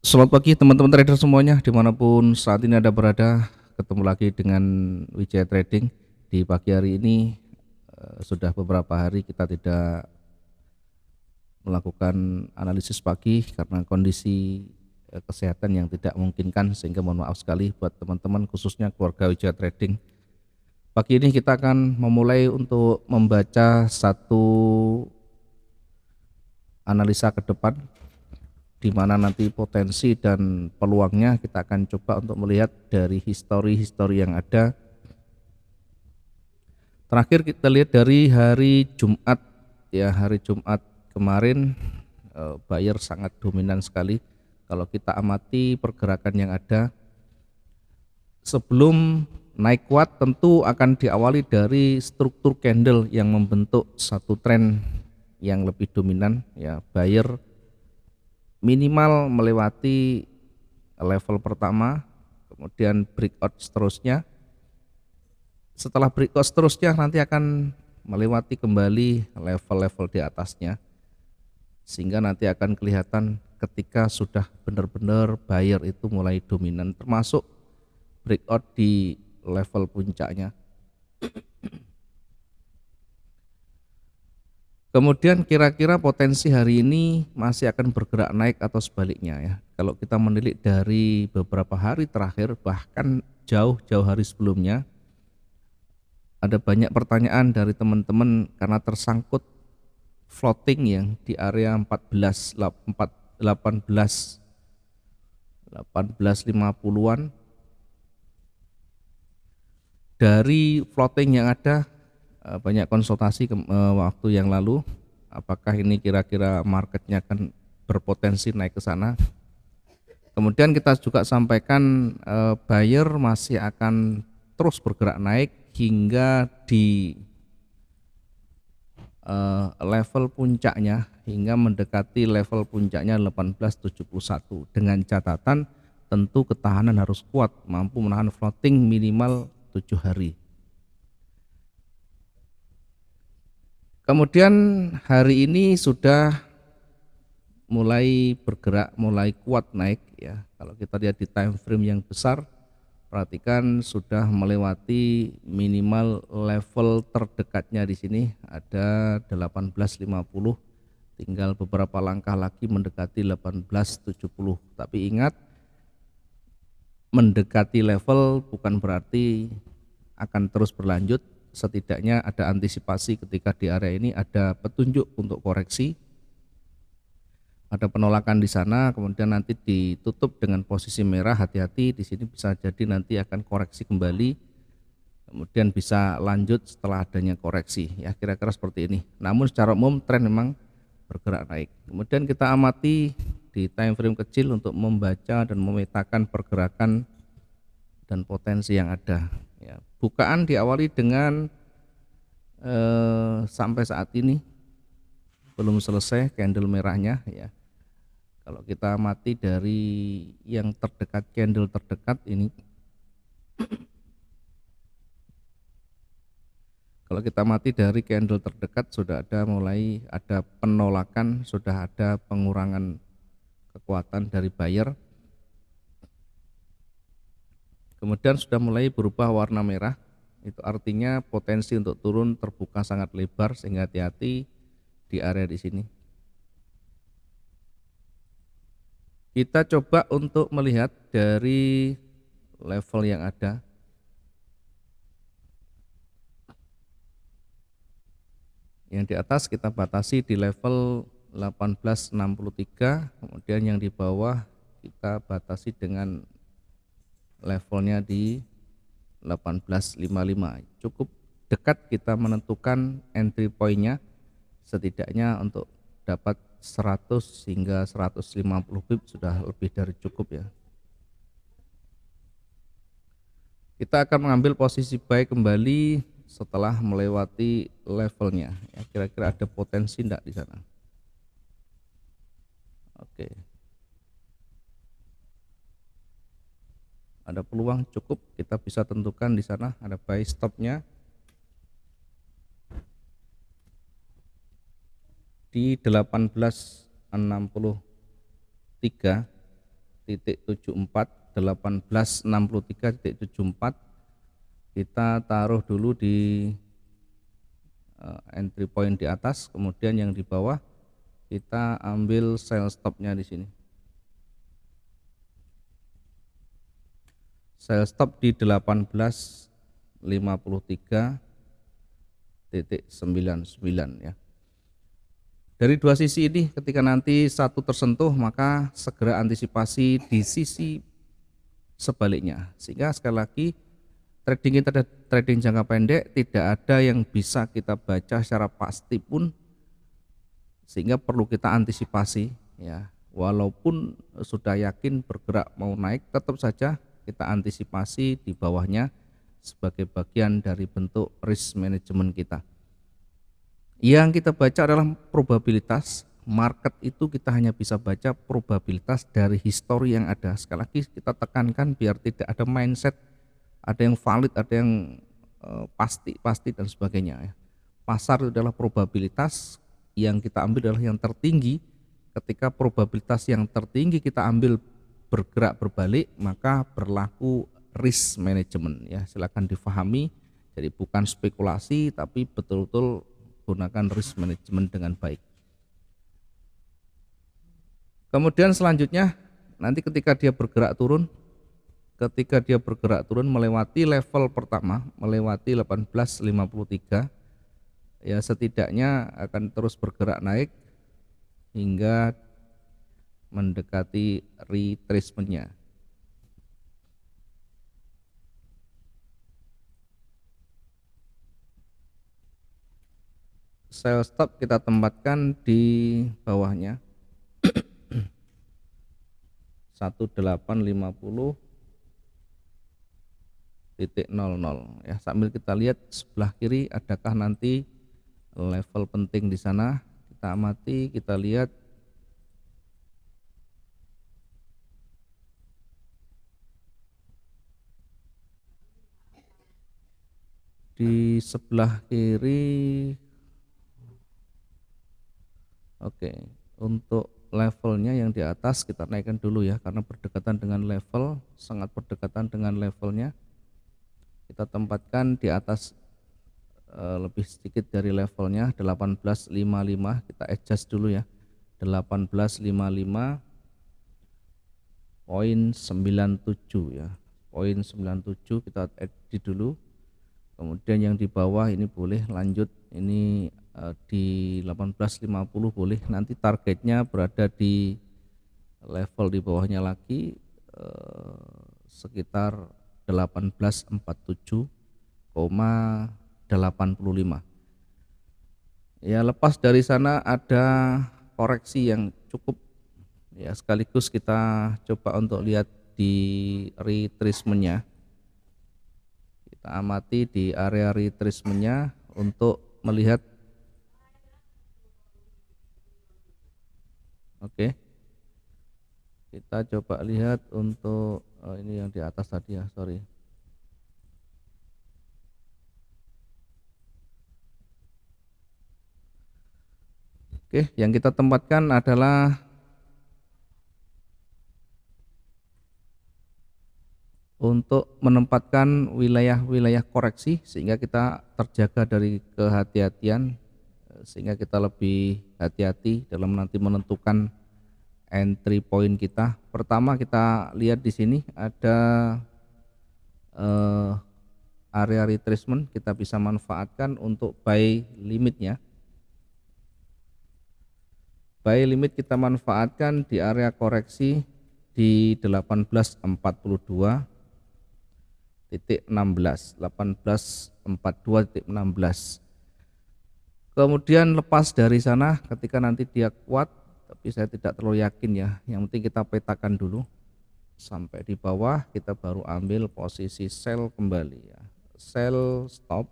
Selamat pagi teman-teman trader semuanya dimanapun saat ini Anda berada. Ketemu lagi dengan Wijaya Trading. Di pagi hari ini sudah beberapa hari kita tidak melakukan analisis pagi karena kondisi kesehatan yang tidak memungkinkan, sehingga mohon maaf sekali buat teman-teman khususnya keluarga Wijaya Trading. Pagi ini kita akan memulai untuk membaca satu analisa ke depan, di mana nanti potensi dan peluangnya kita akan coba untuk melihat dari histori-histori yang ada. Terakhir kita lihat dari hari Jumat, ya, hari Jumat kemarin buyer sangat dominan sekali. Kalau kita amati pergerakan yang ada sebelum naik kuat, tentu akan diawali dari struktur candle yang membentuk satu tren yang lebih dominan, ya. Buyer minimal melewati level pertama, kemudian breakout seterusnya. Setelah breakout seterusnya nanti akan melewati kembali level-level di atasnya, sehingga nanti akan kelihatan ketika sudah benar-benar buyer itu mulai dominan, termasuk breakout di level puncaknya. Kemudian kira-kira potensi hari ini masih akan bergerak naik atau sebaliknya, ya. Kalau kita menilik dari beberapa hari terakhir, bahkan jauh-jauh hari sebelumnya, ada banyak pertanyaan dari teman-teman karena tersangkut floating yang di area 1850-an. Dari floating yang ada, banyak konsultasi waktu yang lalu, apakah ini kira-kira marketnya akan berpotensi naik ke sana. Kemudian kita juga sampaikan buyer masih akan terus bergerak naik hingga di level puncaknya, hingga mendekati level puncaknya 1871, dengan catatan tentu ketahanan harus kuat, mampu menahan floating minimal 7 hari. Kemudian hari ini sudah mulai bergerak, mulai kuat naik, ya. Kalau kita lihat di time frame yang besar, perhatikan sudah melewati minimal level terdekatnya di sini ada 1850, tinggal beberapa langkah lagi mendekati 1870. Tapi ingat, mendekati level bukan berarti akan terus berlanjut, setidaknya ada antisipasi ketika di area ini ada petunjuk untuk koreksi, ada penolakan di sana, kemudian nanti ditutup dengan posisi merah. Hati-hati di sini, bisa jadi nanti akan koreksi kembali, kemudian bisa lanjut setelah adanya koreksi, ya, kira-kira seperti ini. Namun secara umum tren memang bergerak naik. Kemudian kita amati di time frame kecil untuk membaca dan memetakan pergerakan dan potensi yang ada, ya. Bukaan diawali dengan sampai saat ini belum selesai candle merahnya, ya. Kalau kita amati dari yang terdekat, candle terdekat ini, kalau kita amati dari candle terdekat sudah ada mulai ada penolakan, sudah ada pengurangan kekuatan dari buyer, kemudian sudah mulai berubah warna merah. Itu artinya potensi untuk turun terbuka sangat lebar, sehingga hati-hati di area di sini. Kita coba untuk melihat dari level yang ada. Yang di atas kita batasi di level 1863, kemudian yang di bawah kita batasi dengan levelnya di 1855. Cukup dekat kita menentukan entry point-nya, setidaknya untuk dapat 100 hingga 150 pip sudah lebih dari cukup, ya. Kita akan mengambil posisi buy kembali setelah melewati levelnya, ya. Kira-kira ada potensi enggak di sana? Oke, ada peluang cukup, kita bisa tentukan di sana ada buy stopnya di 1863. 1863.74 kita taruh dulu di entry point di atas, kemudian yang di bawah kita ambil sell stopnya di sini. Sell stop di 1853.99 ya. Dari dua sisi ini ketika nanti satu tersentuh maka segera antisipasi di sisi sebaliknya, sehingga sekali lagi trading kita ada trading jangka pendek, tidak ada yang bisa kita baca secara pasti pun, sehingga perlu kita antisipasi ya. Walaupun sudah yakin bergerak mau naik, tetap saja kita antisipasi di bawahnya sebagai bagian dari bentuk risk management kita. Yang kita baca adalah probabilitas. Market itu kita hanya bisa baca probabilitas dari histori yang ada. Sekali lagi kita tekankan biar tidak ada mindset ada yang valid, ada yang pasti dan sebagainya ya. Pasar itu adalah probabilitas, yang kita ambil adalah yang tertinggi. Ketika probabilitas yang tertinggi kita ambil bergerak berbalik, maka berlaku risk management ya. Silakan difahami. Jadi bukan spekulasi tapi betul-betul gunakan risk management dengan baik. Kemudian selanjutnya nanti ketika dia bergerak turun melewati level pertama, melewati 1853 ya, setidaknya akan terus bergerak naik hingga mendekati retracementnya. Sell stop kita tempatkan di bawahnya 1850.00 ya. Sambil kita lihat sebelah kiri adakah nanti level penting di sana, kita amati, kita lihat di sebelah kiri. Oke, untuk levelnya yang di atas kita naikkan dulu ya, karena berdekatan dengan level, sangat berdekatan dengan levelnya. Kita tempatkan di atas lebih sedikit dari levelnya 1855, kita adjust dulu ya, 1855.97 ya, poin 97 kita edit dulu. Kemudian yang di bawah ini boleh lanjut, ini di 1850 boleh, nanti targetnya berada di level di bawahnya lagi sekitar 1847,85 ya. Lepas dari sana ada koreksi yang cukup ya, sekaligus kita coba untuk lihat di retracementnya. Kita amati di area retracementnya untuk melihat. Oke, kita coba lihat untuk ini yang di atas tadi ya, sorry. Oke, yang kita tempatkan adalah untuk menempatkan wilayah-wilayah koreksi sehingga kita terjaga dari kehati-hatian, sehingga kita lebih hati-hati dalam nanti menentukan entry point kita. Pertama kita lihat di sini ada area retracement, kita bisa manfaatkan untuk buy limitnya. Buy limit kita manfaatkan di area koreksi di 1842.16. Kemudian lepas dari sana ketika nanti dia kuat, tapi saya tidak terlalu yakin ya, yang penting kita petakan dulu sampai di bawah, kita baru ambil posisi sell kembali ya. Sell stop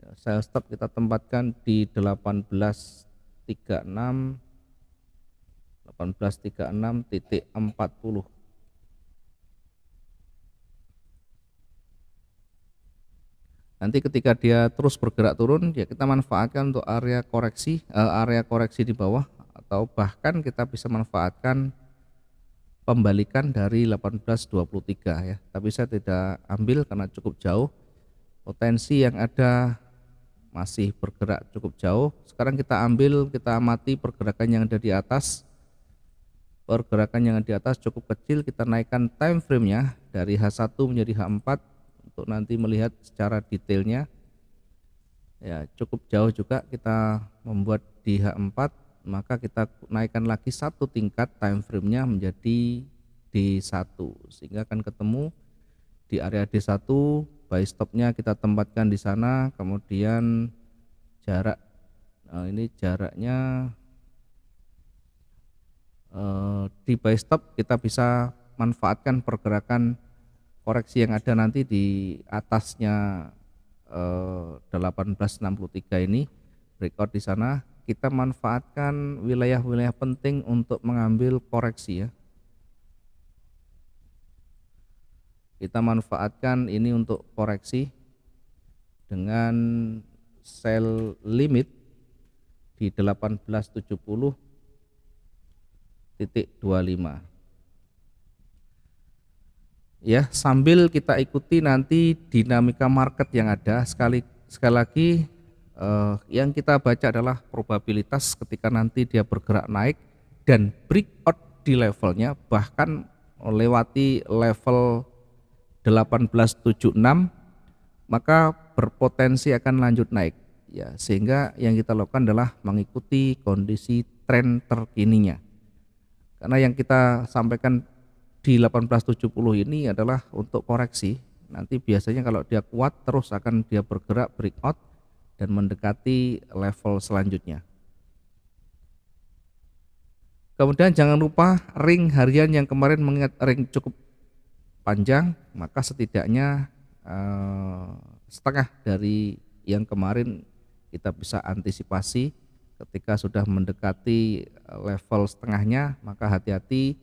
ya, sell stop kita tempatkan di 1836.40. Nanti ketika dia terus bergerak turun ya, kita manfaatkan untuk area koreksi di bawah, atau bahkan kita bisa manfaatkan pembalikan dari 1823 ya, tapi saya tidak ambil karena cukup jauh. Potensi yang ada masih bergerak cukup jauh. Sekarang kita amati pergerakan yang ada di atas. Pergerakan yang ada di atas cukup kecil, kita naikkan time frame-nya dari H1 menjadi H4 untuk nanti melihat secara detailnya. Ya, cukup jauh juga kita membuat di H4, maka kita naikkan lagi satu tingkat time frame-nya menjadi D1 sehingga akan ketemu di area D1. Buy stop-nya kita tempatkan di sana, kemudian jarak ini jaraknya di buy stop kita bisa manfaatkan pergerakan koreksi yang ada nanti di atasnya 1863 ini, breakout di sana. Kita manfaatkan wilayah-wilayah penting untuk mengambil koreksi ya. Kita manfaatkan ini untuk koreksi dengan sell limit di 1870.25. Ya, sambil kita ikuti nanti dinamika market yang ada. Sekali lagi yang kita baca adalah probabilitas ketika nanti dia bergerak naik dan breakout di levelnya, bahkan melewati level 1876, maka berpotensi akan lanjut naik ya, sehingga yang kita lakukan adalah mengikuti kondisi tren terkininya. Karena yang kita sampaikan di 1870 ini adalah untuk koreksi. Nanti biasanya kalau dia kuat terus akan dia bergerak breakout dan mendekati level selanjutnya. Kemudian jangan lupa ring harian yang kemarin, mengingat ring cukup panjang, maka setidaknya setengah dari yang kemarin kita bisa antisipasi. Ketika sudah mendekati level setengahnya, maka hati-hati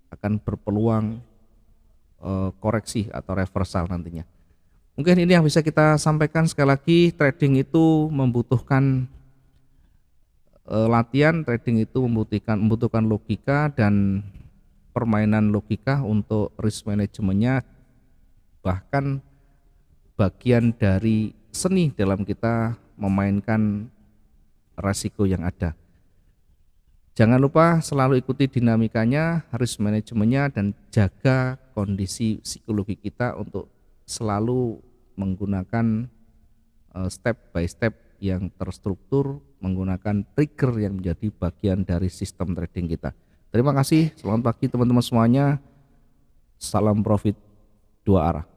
akan berpeluang koreksi atau reversal nantinya. Mungkin ini yang bisa kita sampaikan. Sekali lagi, trading itu membutuhkan latihan, trading itu membutuhkan logika dan permainan logika untuk risk manajemennya, bahkan bagian dari seni dalam kita memainkan resiko yang ada. Jangan lupa selalu ikuti dinamikanya, risk manajemennya, dan jaga kondisi psikologi kita untuk selalu menggunakan step by step yang terstruktur, menggunakan trigger yang menjadi bagian dari sistem trading kita. Terima kasih, selamat pagi teman-teman semuanya. Salam profit dua arah.